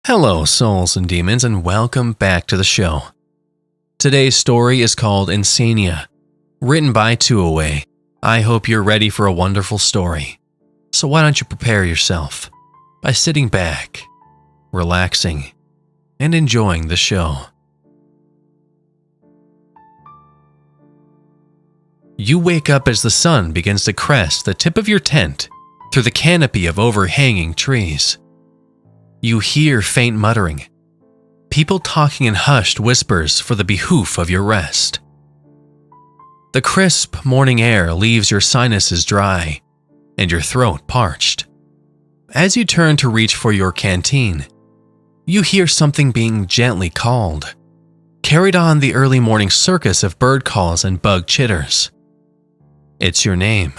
Hello, souls and demons, and welcome back to the show. Today's story is called INSANIA, written by Tuaway. I hope you're ready for a wonderful story. So why don't you prepare yourself by sitting back, relaxing, and enjoying the show. You wake up as the sun begins to crest the tip of your tent through the canopy of overhanging trees. You hear faint muttering, people talking in hushed whispers for the behoof of your rest. The crisp morning air leaves your sinuses dry and your throat parched. As you turn to reach for your canteen, you hear something being gently called, carried on the early morning circus of bird calls and bug chitters. It's your name.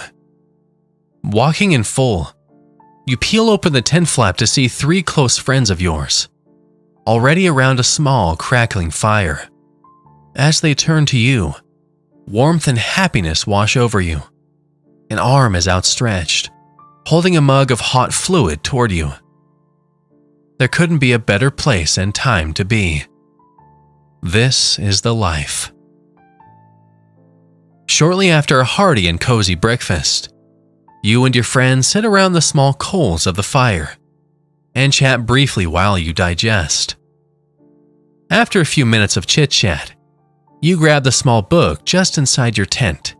Walking in full, you peel open the tent flap to see three close friends of yours, already around a small, crackling fire. As they turn to you, warmth and happiness wash over you. An arm is outstretched, holding a mug of hot fluid toward you. There couldn't be a better place and time to be. This is the life. Shortly after a hearty and cozy breakfast, you and your friends sit around the small coals of the fire and chat briefly while you digest. After a few minutes of chit-chat, you grab the small book just inside your tent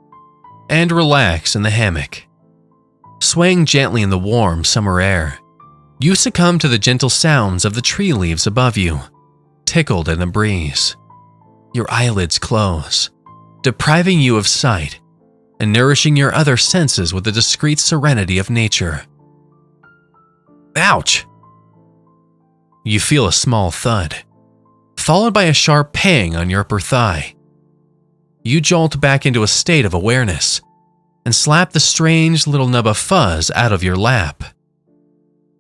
and relax in the hammock. Swaying gently in the warm summer air, you succumb to the gentle sounds of the tree leaves above you, tickled in the breeze. Your eyelids close, depriving you of sight and nourishing your other senses with the discreet serenity of nature. Ouch! You feel a small thud, followed by a sharp pang on your upper thigh. You jolt back into a state of awareness and slap the strange little nub of fuzz out of your lap.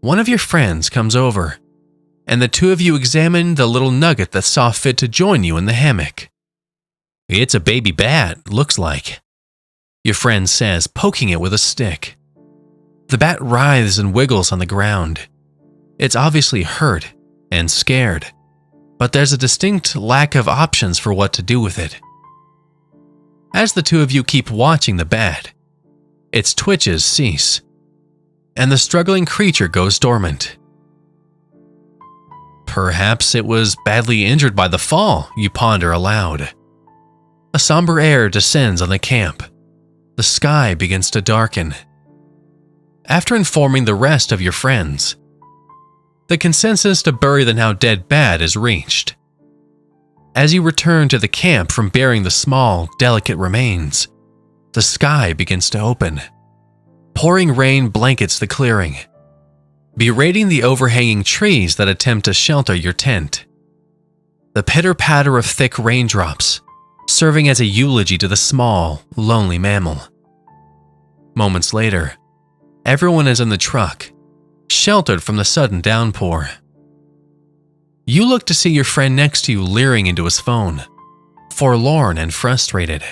One of your friends comes over, and the two of you examine the little nugget that saw fit to join you in the hammock. It's a baby bat, looks like, your friend says, poking it with a stick. The bat writhes and wiggles on the ground. It's obviously hurt and scared, but there's a distinct lack of options for what to do with it. As the two of you keep watching the bat, its twitches cease, and the struggling creature goes dormant. Perhaps it was badly injured by the fall, you ponder aloud. A somber air descends on the camp. The sky begins to darken. After informing the rest of your friends, the consensus to bury the now dead bat is reached. As you return to the camp from burying the small, delicate remains, the sky begins to open. Pouring rain blankets the clearing, berating the overhanging trees that attempt to shelter your tent. The pitter-patter of thick raindrops serving as a eulogy to the small, lonely mammal. Moments later, everyone is in the truck, sheltered from the sudden downpour. You look to see your friend next to you leering into his phone, forlorn and frustrated.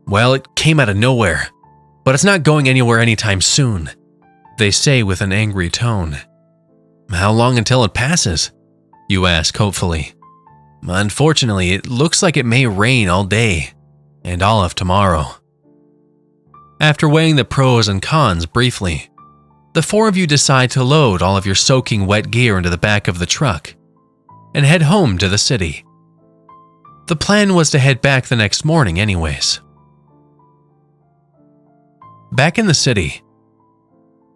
Well, it came out of nowhere, but it's not going anywhere anytime soon, they say with an angry tone. How long until it passes? You ask hopefully. Unfortunately, it looks like it may rain all day and all of tomorrow. After weighing the pros and cons briefly, the four of you decide to load all of your soaking wet gear into the back of the truck and head home to the city. The plan was to head back the next morning anyways. Back in the city,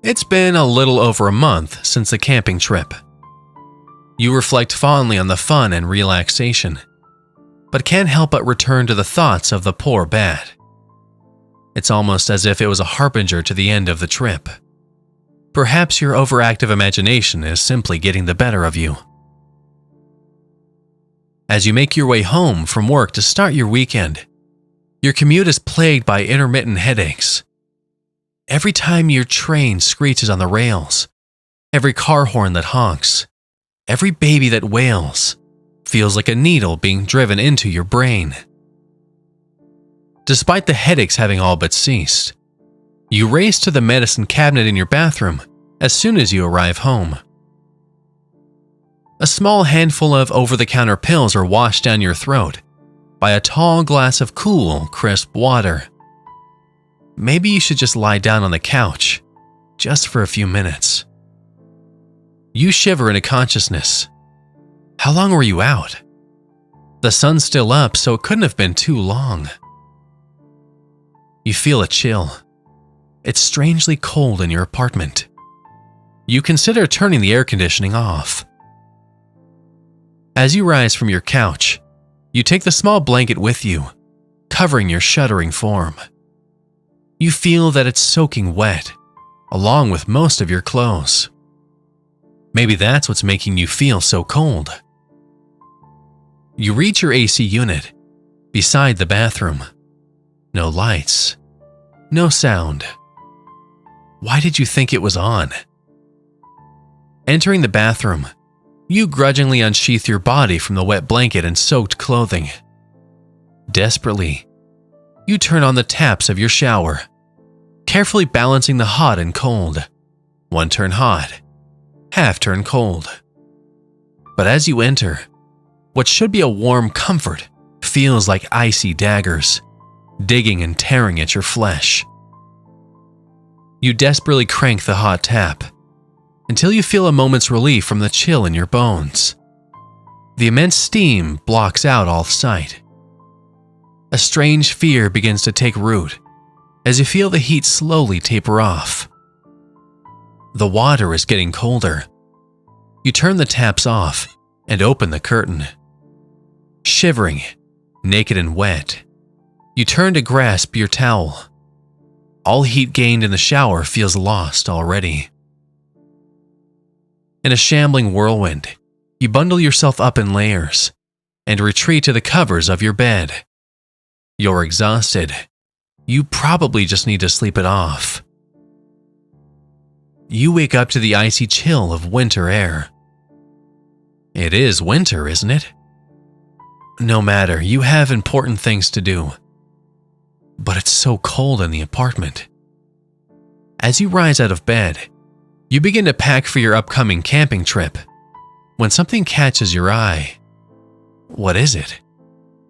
it's been a little over a month since the camping trip. You reflect fondly on the fun and relaxation, but can't help but return to the thoughts of the poor bat. It's almost as if it was a harbinger to the end of the trip. Perhaps your overactive imagination is simply getting the better of you. As you make your way home from work to start your weekend, your commute is plagued by intermittent headaches. Every time your train screeches on the rails, every car horn that honks, every baby that wails feels like a needle being driven into your brain. Despite the headaches having all but ceased, you race to the medicine cabinet in your bathroom as soon as you arrive home. A small handful of over-the-counter pills are washed down your throat by a tall glass of cool, crisp water. Maybe you should just lie down on the couch, just for a few minutes. You shiver into consciousness. How long were you out? The sun's still up, so it couldn't have been too long. You feel a chill. It's strangely cold in your apartment. You consider turning the air conditioning off. As you rise from your couch, you take the small blanket with you, covering your shuddering form. You feel that it's soaking wet, along with most of your clothes. Maybe that's what's making you feel so cold. You reach your AC unit, beside the bathroom. No lights, no sound. Why did you think it was on? Entering the bathroom, you grudgingly unsheath your body from the wet blanket and soaked clothing. Desperately, you turn on the taps of your shower, carefully balancing the hot and cold. One turn hot, half turn cold. But as you enter, what should be a warm comfort feels like icy daggers, digging and tearing at your flesh. You desperately crank the hot tap, until you feel a moment's relief from the chill in your bones. The immense steam blocks out all sight. A strange fear begins to take root as you feel the heat slowly taper off. The water is getting colder. You turn the taps off and open the curtain. Shivering, naked and wet, you turn to grasp your towel. All heat gained in the shower feels lost already. In a shambling whirlwind, you bundle yourself up in layers and retreat to the covers of your bed. You're exhausted. You probably just need to sleep it off. You wake up to the icy chill of winter air. It is winter, isn't it? No matter, you have important things to do. But it's so cold in the apartment. As you rise out of bed, you begin to pack for your upcoming camping trip, when something catches your eye. What is it?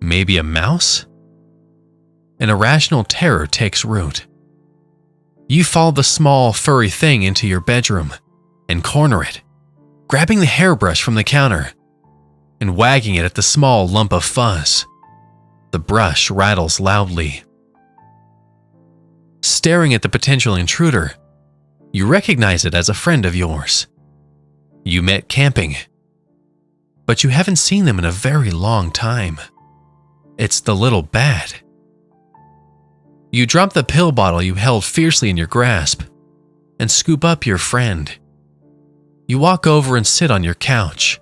Maybe a mouse? An irrational terror takes root. You follow the small, furry thing into your bedroom and corner it, grabbing the hairbrush from the counter and wagging it at the small lump of fuzz. The brush rattles loudly. Staring at the potential intruder, you recognize it as a friend of yours. You met camping, but you haven't seen them in a very long time. It's the little bat. You drop the pill bottle you held fiercely in your grasp and scoop up your friend. You walk over and sit on your couch.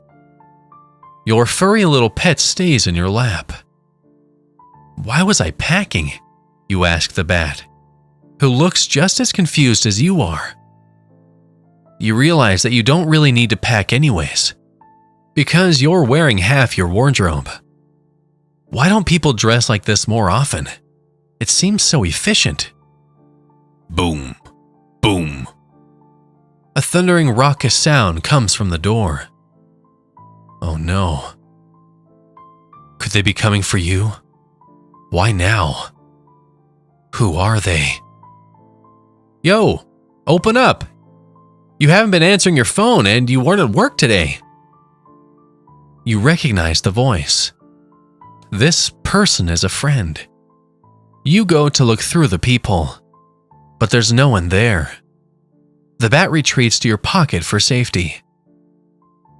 Your furry little pet stays in your lap. Why was I packing? You ask the bat, who looks just as confused as you are. You realize that you don't really need to pack anyways, because you're wearing half your wardrobe. Why don't people dress like this more often? It seems so efficient. Boom, boom. A thundering raucous sound comes from the door. Oh no. Could they be coming for you? Why now? Who are they? Yo, open up. You haven't been answering your phone and you weren't at work today. You recognize the voice. This person is a friend. You go to look through the peephole, but there's no one there. The bat retreats to your pocket for safety.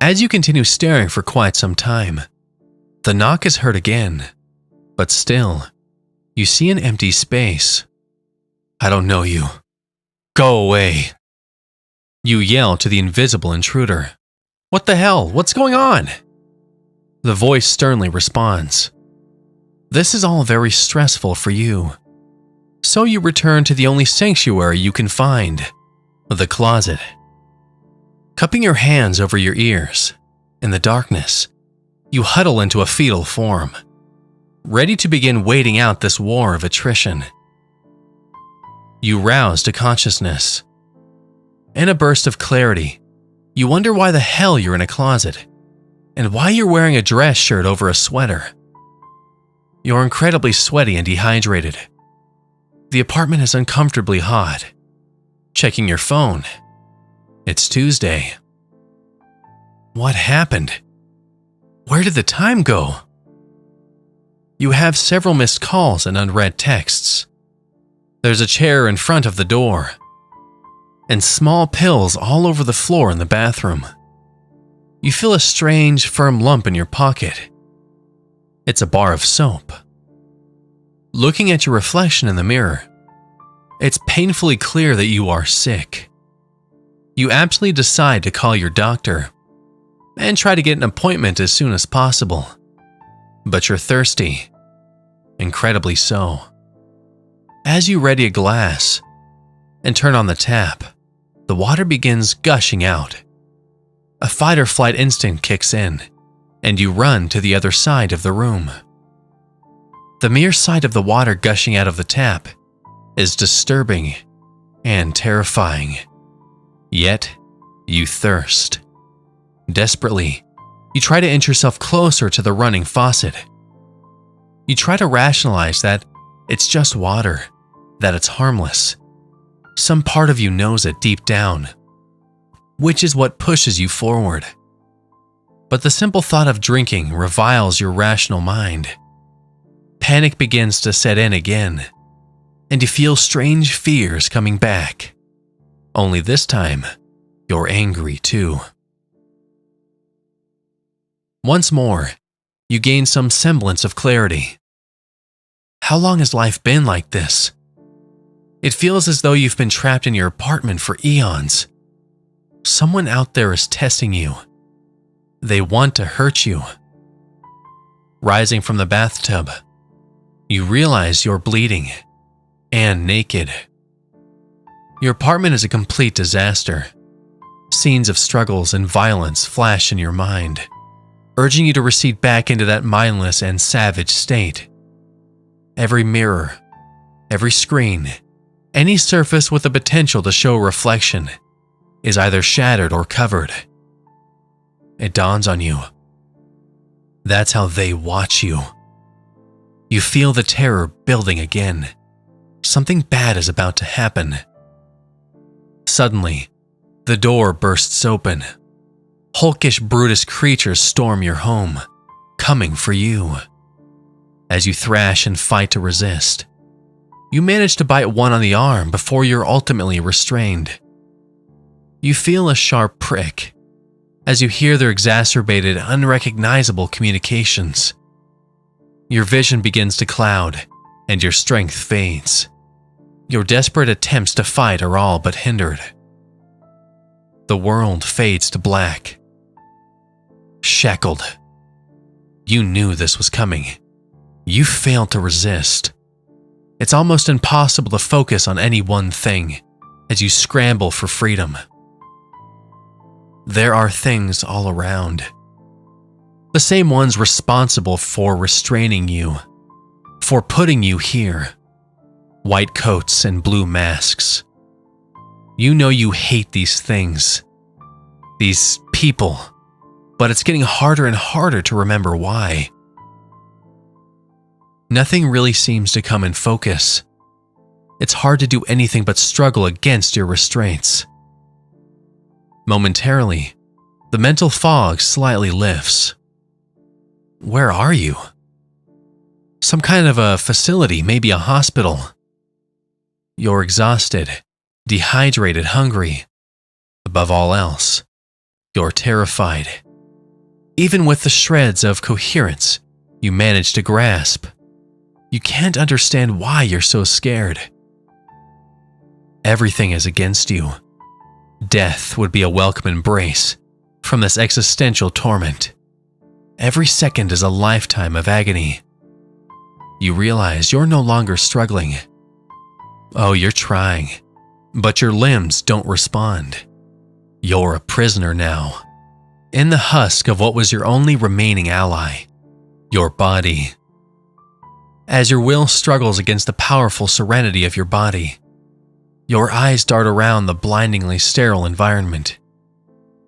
As you continue staring for quite some time, the knock is heard again, but still, you see an empty space. I don't know you. Go away. You yell to the invisible intruder. What the hell? What's going on? The voice sternly responds. This is all very stressful for you. So you return to the only sanctuary you can find, the closet. Cupping your hands over your ears, in the darkness, you huddle into a fetal form, ready to begin waiting out this war of attrition. You rouse to consciousness. In a burst of clarity, you wonder why the hell you're in a closet, and why you're wearing a dress shirt over a sweater. You're incredibly sweaty and dehydrated. The apartment is uncomfortably hot. Checking your phone. It's Tuesday. What happened? Where did the time go? You have several missed calls and unread texts. There's a chair in front of the door, and small pills all over the floor in the bathroom. You feel a strange, firm lump in your pocket. It's a bar of soap. Looking at your reflection in the mirror, it's painfully clear that you are sick. You absolutely decide to call your doctor and try to get an appointment as soon as possible. But you're thirsty. Incredibly so. As you ready a glass and turn on the tap, the water begins gushing out. A fight or flight instinct kicks in, and you run to the other side of the room. The mere sight of the water gushing out of the tap is disturbing and terrifying. Yet, you thirst. Desperately, you try to inch yourself closer to the running faucet. You try to rationalize that it's just water, that it's harmless. Some part of you knows it deep down, which is what pushes you forward. But the simple thought of drinking reviles your rational mind. Panic begins to set in again, and you feel strange fears coming back. Only this time, you're angry too. Once more, you gain some semblance of clarity. How long has life been like this? It feels as though you've been trapped in your apartment for eons. Someone out there is testing you. They want to hurt you. Rising from the bathtub, you realize you're bleeding and naked. Your apartment is a complete disaster. Scenes of struggles and violence flash in your mind, urging you to recede back into that mindless and savage state. Every mirror, every screen, any surface with the potential to show reflection is either shattered or covered. It dawns on you. That's how they watch you. You feel the terror building again. Something bad is about to happen. Suddenly, the door bursts open. Hulkish, brutish creatures storm your home, coming for you. As you thrash and fight to resist, you manage to bite one on the arm before you're ultimately restrained. You feel a sharp prick as you hear their exacerbated, unrecognizable communications. Your vision begins to cloud, and your strength fades. Your desperate attempts to fight are all but hindered. The world fades to black. Shackled. You knew this was coming. You failed to resist. It's almost impossible to focus on any one thing as you scramble for freedom. There are things all around. The same ones responsible for restraining you, for putting you here. White coats and blue masks. You know you hate these things, these people, but it's getting harder and harder to remember why. Nothing really seems to come in focus. It's hard to do anything but struggle against your restraints. Momentarily, the mental fog slightly lifts. Where are you? Some kind of a facility, maybe a hospital. You're exhausted, dehydrated, hungry. Above all else, you're terrified. Even with the shreds of coherence you manage to grasp, you can't understand why you're so scared. Everything is against you. Death would be a welcome embrace from this existential torment. Every second is a lifetime of agony. You realize you're no longer struggling. Oh, you're trying, but your limbs don't respond. You're a prisoner now, in the husk of what was your only remaining ally, your body. As your will struggles against the powerful serenity of your body, your eyes dart around the blindingly sterile environment.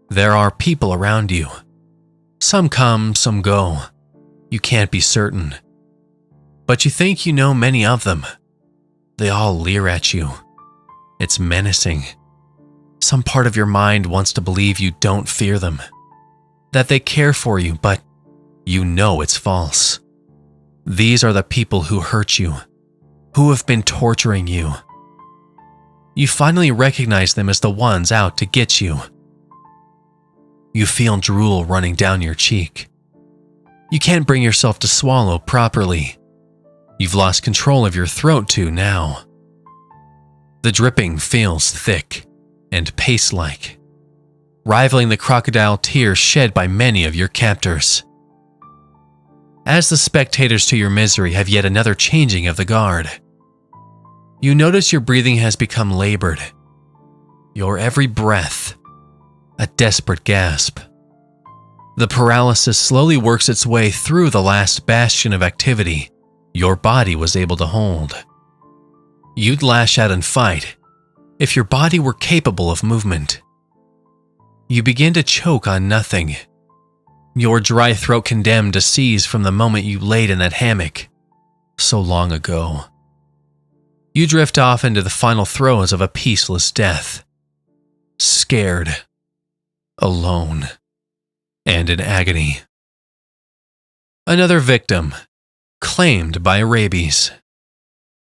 There are people around you. Some come, some go. You can't be certain. But you think you know many of them. They all leer at you. It's menacing. Some part of your mind wants to believe you don't fear them, that they care for you, but you know it's false. These are the people who hurt you, who have been torturing you. You finally recognize them as the ones out to get you. You feel drool running down your cheek. You can't bring yourself to swallow properly. You've lost control of your throat too now. The dripping feels thick and paste-like, rivaling the crocodile tears shed by many of your captors. As the spectators to your misery have yet another changing of the guard, you notice your breathing has become labored. Your every breath, a desperate gasp. The paralysis slowly works its way through the last bastion of activity your body was able to hold. You'd lash out and fight if your body were capable of movement. You begin to choke on nothing, your dry throat condemned to seize from the moment you laid in that hammock so long ago. You drift off into the final throes of a peaceless death, scared, alone, and in agony. Another victim, claimed by rabies.